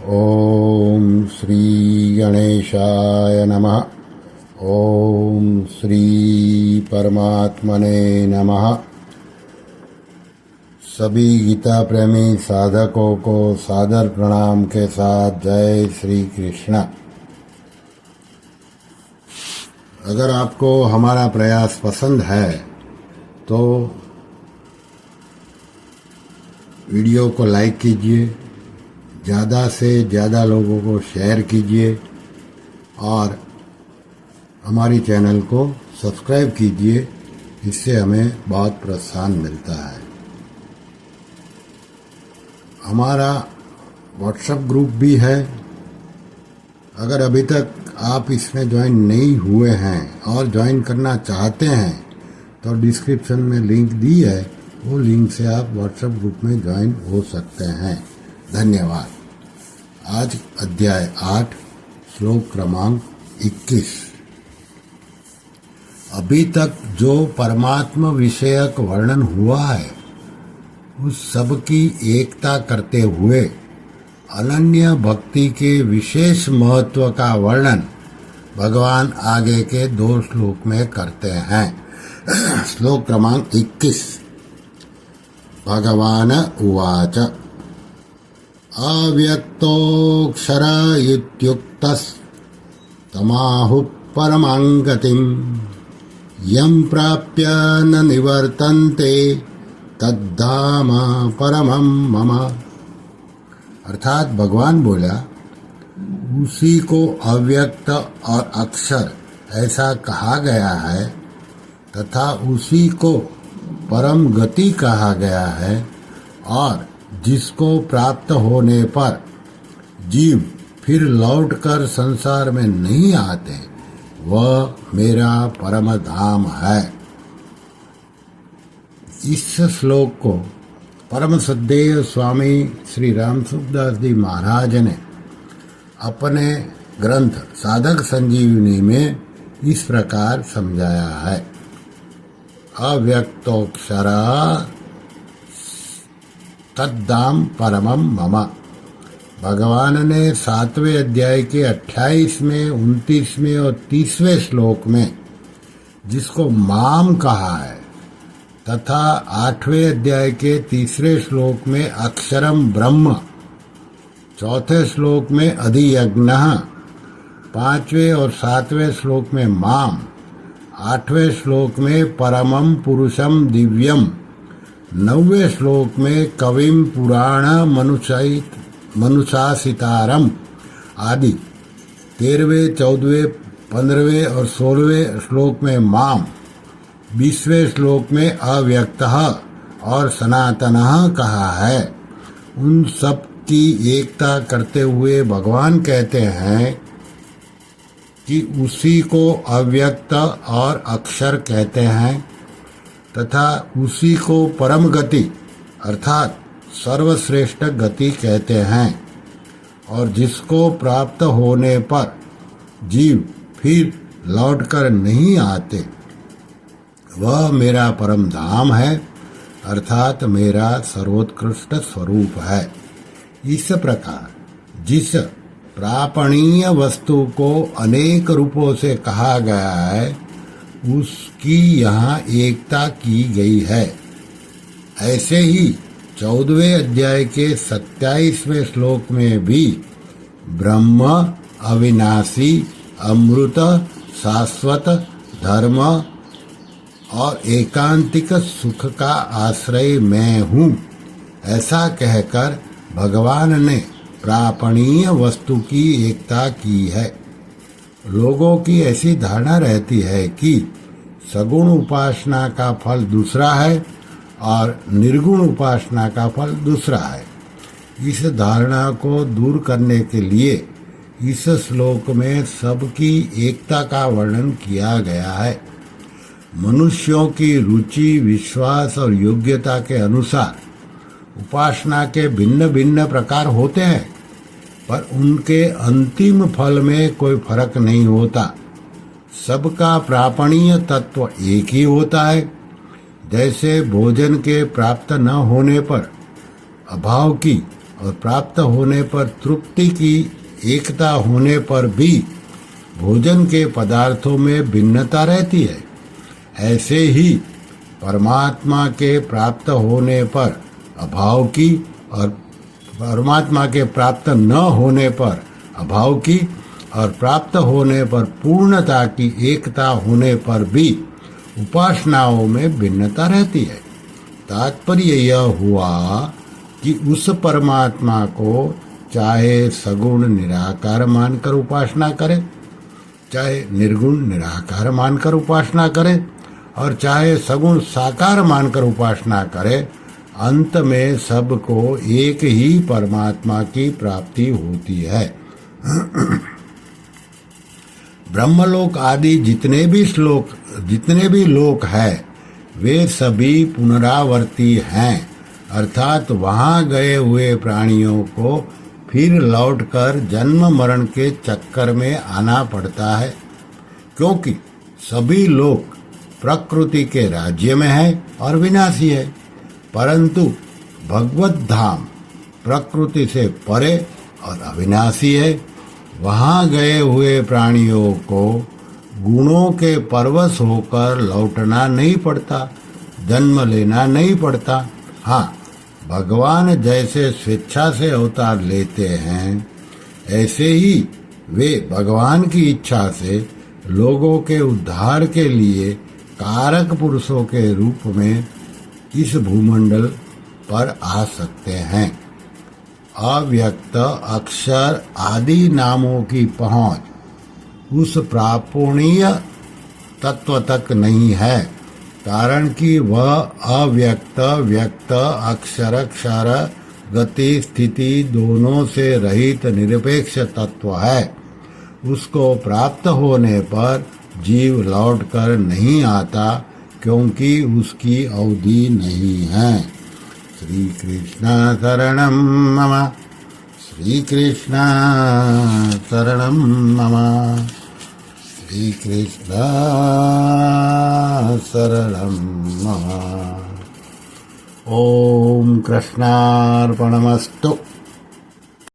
ओम श्री गणेशाय नमः। ओम श्री परमात्मने नमः। सभी गीता प्रेमी साधकों को सादर प्रणाम के साथ जय श्री कृष्ण। अगर आपको हमारा प्रयास पसंद है तो वीडियो को लाइक कीजिए, ज़्यादा से ज़्यादा लोगों को शेयर कीजिए और हमारी चैनल को सब्सक्राइब कीजिए। इससे हमें बहुत प्रोत्साहन मिलता है। हमारा व्हाट्सएप ग्रुप भी है। अगर अभी तक आप इसमें ज्वाइन नहीं हुए हैं और ज्वाइन करना चाहते हैं तो डिस्क्रिप्शन में लिंक दी है, वो लिंक से आप व्हाट्सएप ग्रुप में ज्वाइन हो सकते हैं। धन्यवाद। आज अध्याय 8 श्लोक क्रमांक 21। अभी तक जो परमात्मा विषयक वर्णन हुआ है उस सब की एकता करते हुए अनन्य भक्ति के विशेष महत्व का वर्णन भगवान आगे के 2 श्लोक में करते हैं। श्लोक क्रमांक 21। भगवान उवाच अव्यक्तोऽक्षर इत्युक्तस्तमाहुः परमां गतिं यं प्राप्य न निवर्तन्ते तद्धाम परमं मम। अर्थात भगवान बोला, उसी को अव्यक्त और अक्षर ऐसा कहा गया है तथा उसी को परम गति कहा गया है और जिसको प्राप्त होने पर जीव फिर लौटकर संसार में नहीं आते, वह मेरा परम धाम है। इस श्लोक को परम श्रद्धेय स्वामी श्री रामसुखदास जी महाराज ने अपने ग्रंथ साधक संजीवनी में इस प्रकार समझाया है। अव्यक्तोक्षरा तद्धाम परमं मम। भगवान ने 7वें अध्याय के 28वें, 29वें और 30वें श्लोक में जिसको माम कहा है तथा 8वें अध्याय के 3रे श्लोक में अक्षरम ब्रह्म, 4थे श्लोक में अधियज्ञः, 5वें और 7वें श्लोक में माम, 8वें श्लोक में परमं पुरुषम दिव्यम, 9वें श्लोक में कविम पुराण मनुषासितारम आदि, 13वें, 14वें, 15वें और 16वें श्लोक में माम, 20वें श्लोक में अव्यक्तः और सनातनः कहा है। उन सब की एकता करते हुए भगवान कहते हैं कि उसी को अव्यक्त और अक्षर कहते हैं तथा उसी को परम गति अर्थात सर्वश्रेष्ठ गति कहते हैं और जिसको प्राप्त होने पर जीव फिर लौटकर नहीं आते, वह मेरा परम धाम है अर्थात मेरा सर्वोत्कृष्ट स्वरूप है। इस प्रकार जिस प्रापणीय वस्तु को अनेक रूपों से कहा गया है उसकी यहाँ एकता की गई है। ऐसे ही 14वें अध्याय के 27वें श्लोक में भी ब्रह्म अविनाशी, अमृत, शाश्वत, धर्म और एकांतिक सुख का आश्रय मैं हूँ ऐसा कहकर भगवान ने प्रापणीय वस्तु की एकता की है। लोगों की ऐसी धारणा रहती है कि सगुण उपासना का फल दूसरा है और निर्गुण उपासना का फल दूसरा है। इस धारणा को दूर करने के लिए इस श्लोक में सबकी एकता का वर्णन किया गया है। मनुष्यों की रुचि, विश्वास और योग्यता के अनुसार उपासना के भिन्न भिन्न प्रकार होते हैं, पर उनके अंतिम फल में कोई फर्क नहीं होता। सबका प्रापणीय तत्व एक ही होता है। जैसे भोजन के प्राप्त न होने पर अभाव की और प्राप्त होने पर तृप्ति की एकता होने पर भी भोजन के पदार्थों में भिन्नता रहती है, ऐसे ही परमात्मा के प्राप्त होने पर अभाव की और परमात्मा के प्राप्त न होने पर अभाव की और प्राप्त होने पर पूर्णता की एकता होने पर भी उपासनाओं में भिन्नता रहती है। तात्पर्य यह हुआ कि उस परमात्मा को चाहे सगुण निराकार मानकर उपासना करे, चाहे निर्गुण निराकार मानकर उपासना करे और चाहे सगुण साकार मानकर उपासना करे, अंत में सबको एक ही परमात्मा की प्राप्ति होती है। ब्रह्मलोक आदि जितने भी लोक हैं वे सभी पुनरावर्ती हैं, अर्थात वहाँ गए हुए प्राणियों को फिर लौटकर जन्म मरण के चक्कर में आना पड़ता है, क्योंकि सभी लोग प्रकृति के राज्य में है और विनाशी है, परंतु भगवत धाम प्रकृति से परे और अविनाशी है। वहाँ गए हुए प्राणियों को गुणों के परवश होकर लौटना नहीं पड़ता, जन्म लेना नहीं पड़ता। हाँ, भगवान जैसे स्वेच्छा से अवतार लेते हैं, ऐसे ही वे भगवान की इच्छा से लोगों के उद्धार के लिए कारक पुरुषों के रूप में इस भूमंडल पर आ सकते हैं। अव्यक्त अक्षर आदि नामों की पहुंच उस प्रापणीय तत्व तक नहीं है, कारण कि वह अव्यक्त व्यक्त अक्षर क्षर गति स्थिति दोनों से रहित निरपेक्ष तत्व है। उसको प्राप्त होने पर जीव लौटकर नहीं आता, क्योंकि उसकी अवधि नहीं है। श्री कृष्ण शरणं मम, श्री कृष्ण शरणं मम, श्री कृष्ण शरणं मम। ओम कृष्णार्पणमस्तु।